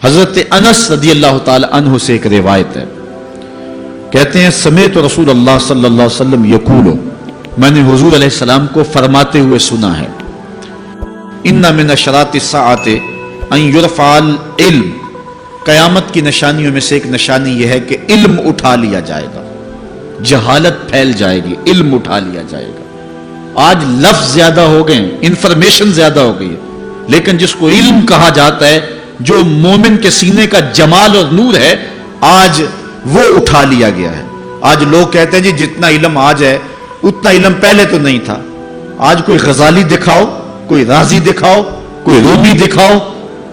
حضرت انس رضی اللہ تعالی عنہ سے ایک روایت ہے، کہتے ہیں سمعت رسول اللہ صلی اللہ علیہ وسلم یقول، میں نے حضور علیہ السلام کو فرماتے ہوئے سنا ہے، ان من اشراط الساعۃ ان یرفع العلم، قیامت کی نشانیوں میں سے ایک نشانی یہ ہے کہ علم اٹھا لیا جائے گا، جہالت پھیل جائے گی، علم اٹھا لیا جائے گا۔ آج لفظ زیادہ ہو گئے، انفارمیشن زیادہ ہو گئی ہے، لیکن جس کو علم کہا جاتا ہے، جو مومن کے سینے کا جمال اور نور ہے، آج وہ اٹھا لیا گیا ہے۔ آج لوگ کہتے ہیں جی جتنا علم آج ہے اتنا علم پہلے تو نہیں تھا۔ آج کوئی غزالی دکھاؤ، کوئی رازی دکھاؤ، کوئی رومی دکھاؤ،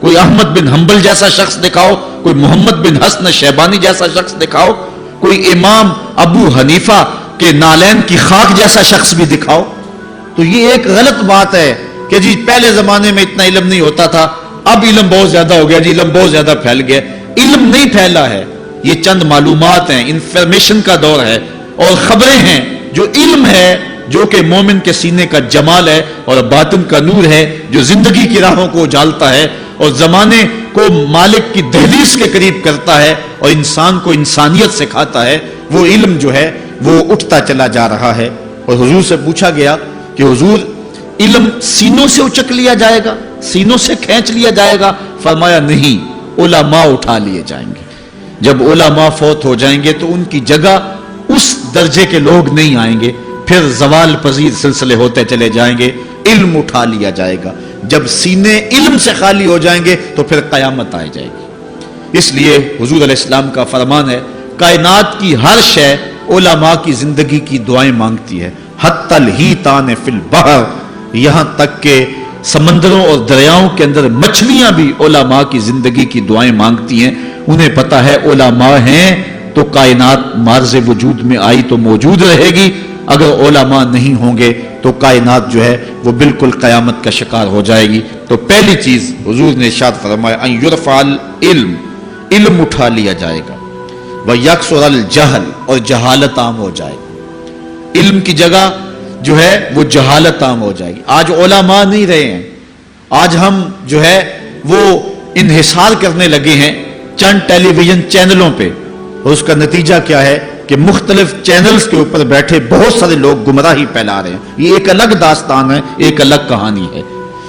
کوئی احمد بن حنبل جیسا شخص دکھاؤ، کوئی محمد بن حسن شیبانی جیسا شخص دکھاؤ، کوئی امام ابو حنیفہ کے نالین کی خاک جیسا شخص بھی دکھاؤ، تو یہ ایک غلط بات ہے کہ جی پہلے زمانے میں اتنا علم نہیں ہوتا تھا، اب علم بہت زیادہ ہو گیا، جی علم بہت زیادہ پھیل گیا۔ علم نہیں پھیلا ہے، یہ چند معلومات ہیں، انفارمیشن کا دور ہے، اور خبریں ہیں۔ جو علم ہے، جو کہ مومن کے سینے کا جمال ہے اور باطن کا نور ہے، جو زندگی کی راہوں کو اجالتا ہے اور زمانے کو مالک کی دہلیز کے قریب کرتا ہے اور انسان کو انسانیت سکھاتا ہے، وہ علم جو ہے وہ اٹھتا چلا جا رہا ہے۔ اور حضور سے پوچھا گیا کہ حضور علم سینوں سے اچک لیا جائے گا، سینوں سے کھینچ لیا جائے گا؟ فرمایا نہیں، علماء اٹھا لیے جائیں گے۔ جب علماء فوت ہو جائیں گے تو ان کی جگہ اس درجے کے لوگ نہیں آئیں گے، پھر زوال پذیر سلسلے ہوتے چلے جائیں گے، علم اٹھا لیا جائے گا۔ جب سینے علم سے خالی ہو جائیں گے تو پھر قیامت آ جائے گی۔ اس لیے حضور علیہ السلام کا فرمان ہے، کائنات کی ہر شے علماء کی زندگی کی دعائیں مانگتی ہے، حتی الحیتان فی البحر، یہاں تک کہ سمندروں اور دریاؤں کے اندر مچھلیاں بھی علماء کی زندگی کی دعائیں مانگتی ہیں۔ انہیں پتا ہے علماء ہیں تو کائنات مارز وجود میں آئی تو موجود رہے گی، اگر علماء نہیں ہوں گے تو کائنات جو ہے وہ بالکل قیامت کا شکار ہو جائے گی۔ تو پہلی چیز حضور نے ارشاد فرمایا ان یرفع العلم، علم اٹھا لیا جائے گا، ویکثر الجہل، اور جہالت عام ہو جائے گی۔ علم کی جگہ جو ہے وہ جہالت عام ہو جائے گی۔ آج علماء نہیں رہے ہیں، آج ہم جو ہے وہ انحصار کرنے لگے ہیں چند ٹیلی ویژن چینلوں پہ، اور اس کا نتیجہ کیا ہے کہ مختلف چینلز کے اوپر بیٹھے بہت سارے لوگ گمراہی پھیلا رہے ہیں۔ یہ ایک الگ داستان ہے، ایک الگ کہانی ہے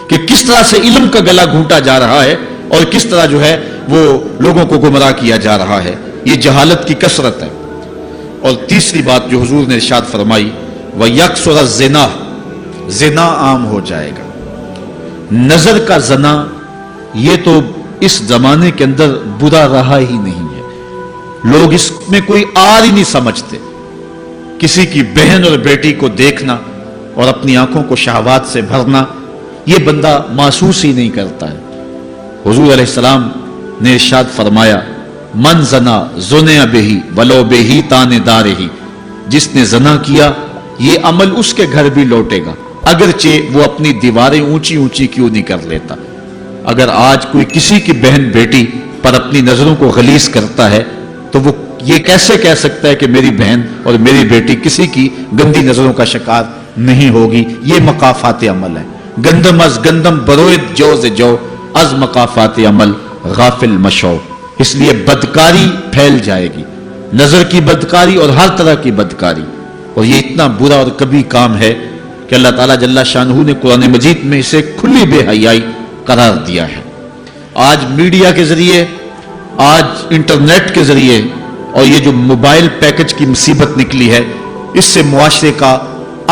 کہ کس طرح سے علم کا گلا گھونٹا جا رہا ہے اور کس طرح جو ہے وہ لوگوں کو گمراہ کیا جا رہا ہے۔ یہ جہالت کی کثرت ہے۔ اور تیسری بات جو حضور نے ارشاد فرمائی، وَيَكْثُرَ الزِّنَا، زنا عام ہو جائے گا۔ نظر کا زنا یہ تو اس زمانے کے اندر برا رہا ہی نہیں ہے، لوگ اس میں کوئی آر ہی نہیں سمجھتے۔ کسی کی بہن اور بیٹی کو دیکھنا اور اپنی آنکھوں کو شہوات سے بھرنا، یہ بندہ محسوس ہی نہیں کرتا ہے۔ حضور علیہ السلام نے ارشاد فرمایا، من زنا زنیا بہی ولو بہی تان دارہی، جس نے زنا کیا یہ عمل اس کے گھر بھی لوٹے گا، اگرچہ وہ اپنی دیواریں اونچی اونچی کیوں نہیں کر لیتا۔ اگر آج کوئی کسی کی بہن بیٹی پر اپنی نظروں کو غلیظ کرتا ہے تو وہ یہ کیسے کہہ سکتا ہے کہ میری بہن اور میری بیٹی کسی کی گندی نظروں کا شکار نہیں ہوگی؟ یہ مقافات عمل ہے۔ گندم از گندم بروید جو ز جو، از مقافات عمل غافل مشو۔ اس لیے بدکاری پھیل جائے گی، نظر کی بدکاری اور ہر طرح کی بدکاری، اور یہ اتنا برا اور کبھی کام ہے کہ اللہ تعالیٰ جل شانہ نے قرآن مجید میں اسے کھلی بے حیائی قرار دیا ہے۔ آج میڈیا کے ذریعے، آج انٹرنیٹ کے ذریعے، اور یہ جو موبائل پیکج کی مصیبت نکلی ہے، اس سے معاشرے کا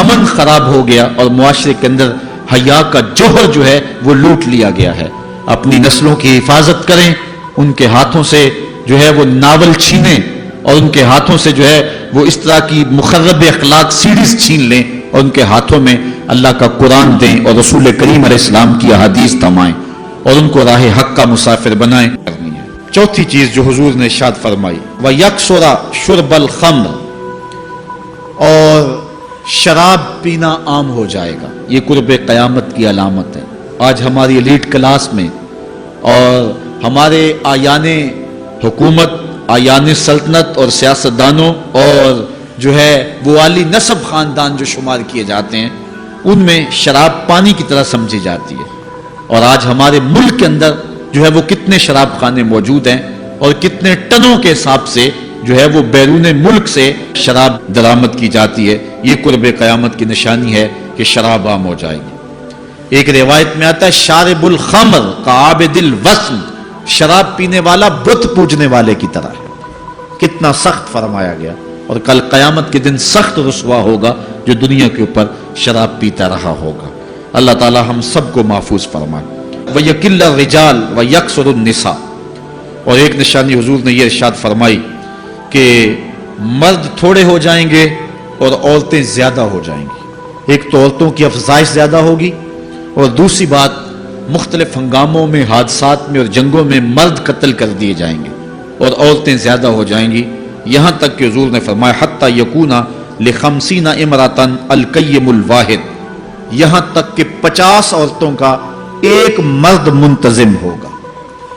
امن خراب ہو گیا اور معاشرے کے اندر حیا کا جوہر جو ہے وہ لوٹ لیا گیا ہے۔ اپنی نسلوں کی حفاظت کریں، ان کے ہاتھوں سے جو ہے وہ ناول چھینیں، اور ان کے ہاتھوں سے جو ہے وہ اس طرح کی مخرب اخلاق سیڈیز چھین لیں، اور ان کے ہاتھوں میں اللہ کا قرآن دیں اور رسول کریم علیہ السلام کی احادیث تھمائیں اور ان کو راہ حق کا مسافر بنائیں۔ چوتھی چیز جو حضور نے ارشاد فرمائی، وَيَكْثُرَ شُرْبَ الْخَمْرِ، اور شراب پینا عام ہو جائے گا۔ یہ قرب قیامت کی علامت ہے۔ آج ہماری ایلیٹ کلاس میں اور ہمارے آیان حکومت، آیان سلطنت اور سیاستدانوں اور جو ہے وہ عالی نسب خاندان جو شمار کیے جاتے ہیں، ان میں شراب پانی کی طرح سمجھی جاتی ہے۔ اور آج ہمارے ملک کے اندر جو ہے وہ کتنے شراب خانے موجود ہیں اور کتنے ٹنوں کے حساب سے جو ہے وہ بیرون ملک سے شراب درآمد کی جاتی ہے۔ یہ قرب قیامت کی نشانی ہے کہ شراب عام ہو جائے گی۔ ایک روایت میں آتا ہے شارب الخمر کعابد الوثن، شراب پینے والا بت پوجنے والے کی طرح ہے۔ کتنا سخت فرمایا گیا، اور کل قیامت کے دن سخت رسوا ہوگا جو دنیا کے اوپر شراب پیتا رہا ہوگا۔ اللہ تعالی ہم سب کو محفوظ فرمائے۔ وَيَقِلَّ الرِّجَالُ وَيَكْثُرُ النِّسَاءُ، اور ایک نشانی حضور نے یہ ارشاد فرمائی کہ مرد تھوڑے ہو جائیں گے اور عورتیں زیادہ ہو جائیں گی۔ ایک تو عورتوں کی افزائش زیادہ ہوگی، اور دوسری بات مختلف ہنگاموں میں، حادثات میں اور جنگوں میں مرد قتل کر دیے جائیں گے اور عورتیں زیادہ ہو جائیں گی، یہاں تک کہ حضور نے فرمایا حتی یکون ل50 امرأۃ القیم الواحد، یہاں تک کہ 50 عورتوں کا ایک مرد منتظم ہوگا۔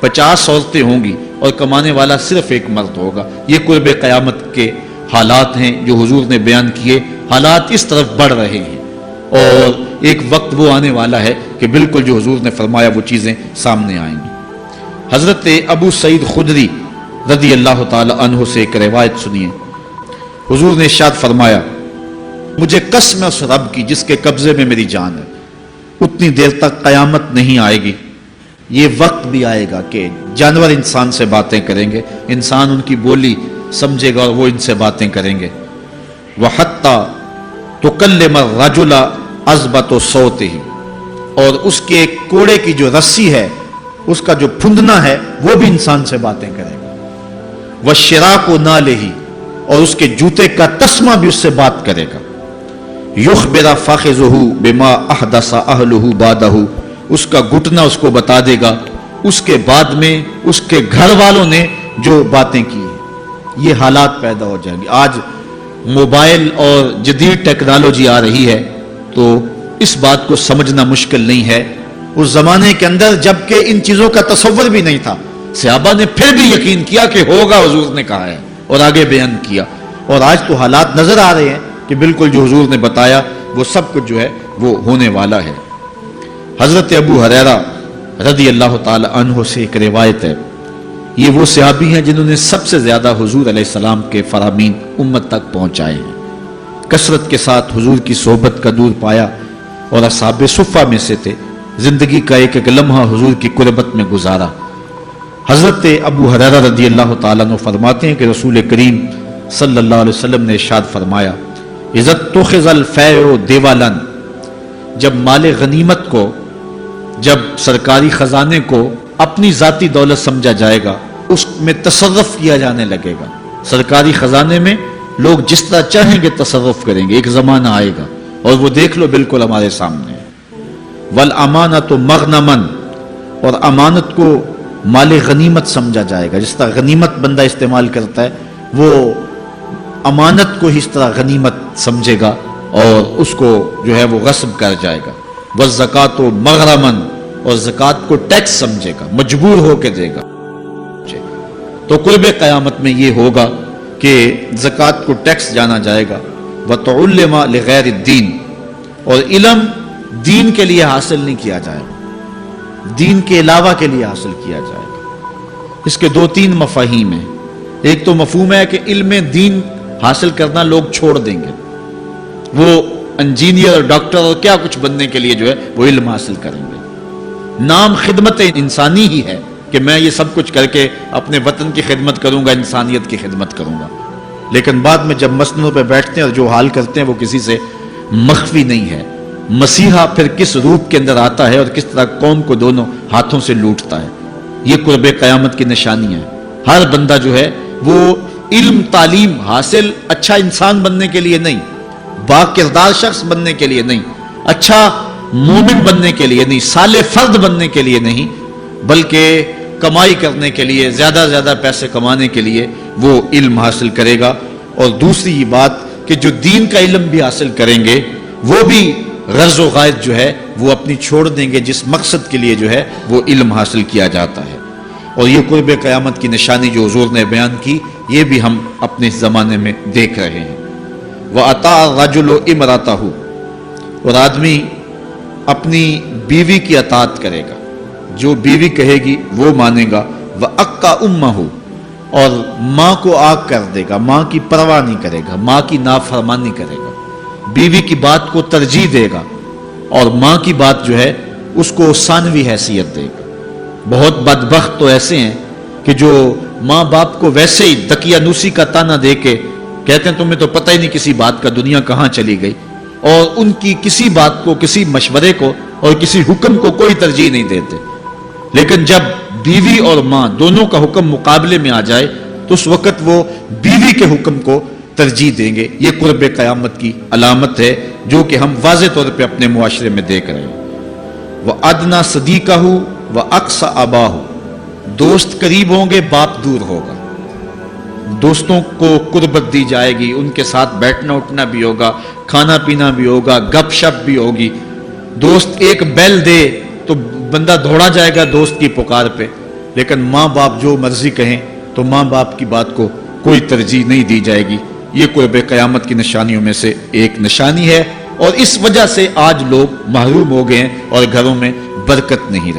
50 عورتیں ہوں گی اور کمانے والا صرف ایک مرد ہوگا۔ یہ قرب قیامت کے حالات ہیں جو حضور نے بیان کیے۔ حالات اس طرف بڑھ رہے ہیں اور ایک وقت وہ آنے والا ہے کہ بالکل جو حضور نے فرمایا وہ چیزیں سامنے آئیں گی۔ حضرت ابو سعید خدری رضی اللہ تعالی عنہ سے ایک روایت سنیے۔ حضور نے ارشاد فرمایا مجھے قسم ہے اس رب کی جس کے قبضے میں میری جان ہے، اتنی دیر تک قیامت نہیں آئے گی، یہ وقت بھی آئے گا کہ جانور انسان سے باتیں کریں گے، انسان ان کی بولی سمجھے گا اور وہ ان سے باتیں کریں گے۔ وَحَتَّى تُكَلِّمَ الرَّجُلَ عَذْبَةُ صَوْتِهِ، اور اس کے کوڑے کی جو رسی ہے، اس کا جو پھندنا ہے، وہ بھی انسان سے باتیں کرے گا۔ وَالشِّرَاكُ نَالِهِ، اور اس کے جوتے کا تسمہ بھی اس سے بات کرے گا۔ يُخْبِرَ فَخِذُهُ بِمَا أَحْدَثَ أَهْلُهُ بَعْدَهُ، اس کا گھٹنا اس کو بتا دے گا اس کے بعد میں اس کے گھر والوں نے جو باتیں کی ہیں۔ یہ حالات پیدا ہو جائیں گے۔ آج موبائل اور جدید ٹیکنالوجی آ رہی ہے تو اس بات کو سمجھنا مشکل نہیں ہے۔ اس زمانے کے اندر جب کہ ان چیزوں کا تصور بھی نہیں تھا، صحابہ نے پھر بھی یقین کیا کہ ہوگا، حضور نے کہا ہے اور آگے بیان کیا، اور آج تو حالات نظر آ رہے ہیں کہ بالکل جو حضور نے بتایا وہ سب کچھ جو ہے وہ ہونے والا ہے۔ حضرت ابو ہریرہ رضی اللہ تعالی عنہ سے ایک روایت ہے، یہ وہ صحابی ہیں جنہوں نے سب سے زیادہ حضور علیہ السلام کے فرامین امت تک پہنچائے ہیں، کثرت کے ساتھ حضور کی صحبت کا نور پایا اور اصحاب صفہ میں سے تھے، زندگی کا ایک ایک لمحہ حضور کی قربت میں گزارا۔ حضرت ابو ہریرہ رضی اللہ تعالیٰ عنہ فرماتے ہیں کہ رسول کریم صلی اللہ علیہ وسلم نے ارشاد فرمایا اذا اتخذ الفیء دیوالا، جب مال غنیمت کو، جب سرکاری خزانے کو اپنی ذاتی دولت سمجھا جائے گا، اس میں تصرف کیا جانے لگے گا۔ سرکاری خزانے میں لوگ جس طرح چاہیں گے تصرف کریں گے، ایک زمانہ آئے گا اور وہ دیکھ لو بالکل ہمارے سامنے ہے۔ والامانۃ مغنما، اور امانت کو مال غنیمت سمجھا جائے گا، جس طرح غنیمت بندہ استعمال کرتا ہے وہ امانت کو اس طرح غنیمت سمجھے گا اور اس کو جو ہے وہ غصب کر جائے گا۔ والزکوٰۃ مغرما، اور زکوٰۃ کو ٹیکس سمجھے گا، مجبور ہو کے دے گا۔ تو قرب قیامت میں یہ ہوگا کہ زکوٰۃ کو ٹیکس جانا جائے گا۔ وتعلم لغیر الدین، اور علم دین کے لیے حاصل نہیں کیا جائے گا، دین کے علاوہ کے لیے حاصل کیا جائے گا۔ اس کے دو تین مفاہیم ہیں۔ ایک تو مفہوم ہے کہ علم دین حاصل کرنا لوگ چھوڑ دیں گے، وہ انجینئر اور ڈاکٹر اور کیا کچھ بننے کے لیے جو ہے وہ علم حاصل کریں گے۔ نام خدمت انسانی ہی ہے کہ میں یہ سب کچھ کر کے اپنے وطن کی خدمت کروں گا، انسانیت کی خدمت کروں گا، لیکن بعد میں جب مسندوں پہ بیٹھتے ہیں اور جو حال کرتے ہیں وہ کسی سے مخفی نہیں ہے۔ مسیحا پھر کس روپ کے اندر آتا ہے اور کس طرح قوم کو دونوں ہاتھوں سے لوٹتا ہے، یہ قرب قیامت کی نشانی ہے۔ ہر بندہ جو ہے وہ علم تعلیم حاصل اچھا انسان بننے کے لیے نہیں، با کردار شخص بننے کے لیے نہیں، اچھا مومن بننے کے لیے نہیں، صالح فرد بننے کے لیے نہیں، بلکہ کمائی کرنے کے لیے، زیادہ سے زیادہ پیسے کمانے کے لیے وہ علم حاصل کرے گا۔ اور دوسری یہ بات کہ جو دین کا علم بھی حاصل کریں گے وہ بھی غرض و غائد جو ہے وہ اپنی چھوڑ دیں گے، جس مقصد کے لیے جو ہے وہ علم حاصل کیا جاتا ہے۔ اور یہ قرب قیامت کی نشانی جو حضور نے بیان کی، یہ بھی ہم اپنے زمانے میں دیکھ رہے ہیں۔ وَأَطَاعَ الرَّجُلُ امْرَأَتَهُ، اور آدمی اپنی بیوی کی اطاعت کرے گا۔ جو بیوی کہے گی وہ مانے گا، وَأَقَّى أُمَّهُ، اور ماں کو آگ کر دے گا، ماں کی پرواہ نہیں کرے گا، ماں کی نافرمانی کرے گا، بیوی کی بات کو ترجیح دے گا اور ماں کی بات جو ہے اس کو ثانوی حیثیت دے گا۔ بہت بدبخت تو ایسے ہیں کہ جو ماں باپ کو ویسے ہی دقیانوسی کا تانا دے کے کہتے ہیں تمہیں تو پتہ ہی نہیں کسی بات کا، دنیا کہاں چلی گئی، اور ان کی کسی بات کو، کسی مشورے کو اور کسی حکم کو کوئی ترجیح نہیں دیتے۔ لیکن جب بیوی اور ماں دونوں کا حکم مقابلے میں آ جائے تو اس وقت وہ بیوی کے حکم کو ترجیح دیں گے۔ یہ قرب قیامت کی علامت ہے جو کہ ہم واضح طور پہ اپنے معاشرے میں دیکھ رہے ہیں۔ وَأَدْنَى صَدِيقَهُ وَأَقْصَى أَبَاهُ، دوست قریب ہوں گے، باپ دور ہوگا۔ دوستوں کو قربت دی جائے گی، ان کے ساتھ بیٹھنا اٹھنا بھی ہوگا، کھانا پینا بھی ہوگا، گپ شپ بھی ہوگی۔ دوست ایک بیل دے تو بندہ دوڑا جائے گا دوست کی پکار پہ، لیکن ماں باپ جو مرضی کہیں تو ماں باپ کی بات کو کوئی ترجیح نہیں دی جائے گی۔ یہ قرب قیامت کی نشانیوں میں سے ایک نشانی ہے، اور اس وجہ سے آج لوگ محروم ہو گئے ہیں اور گھروں میں برکت نہیں رہی۔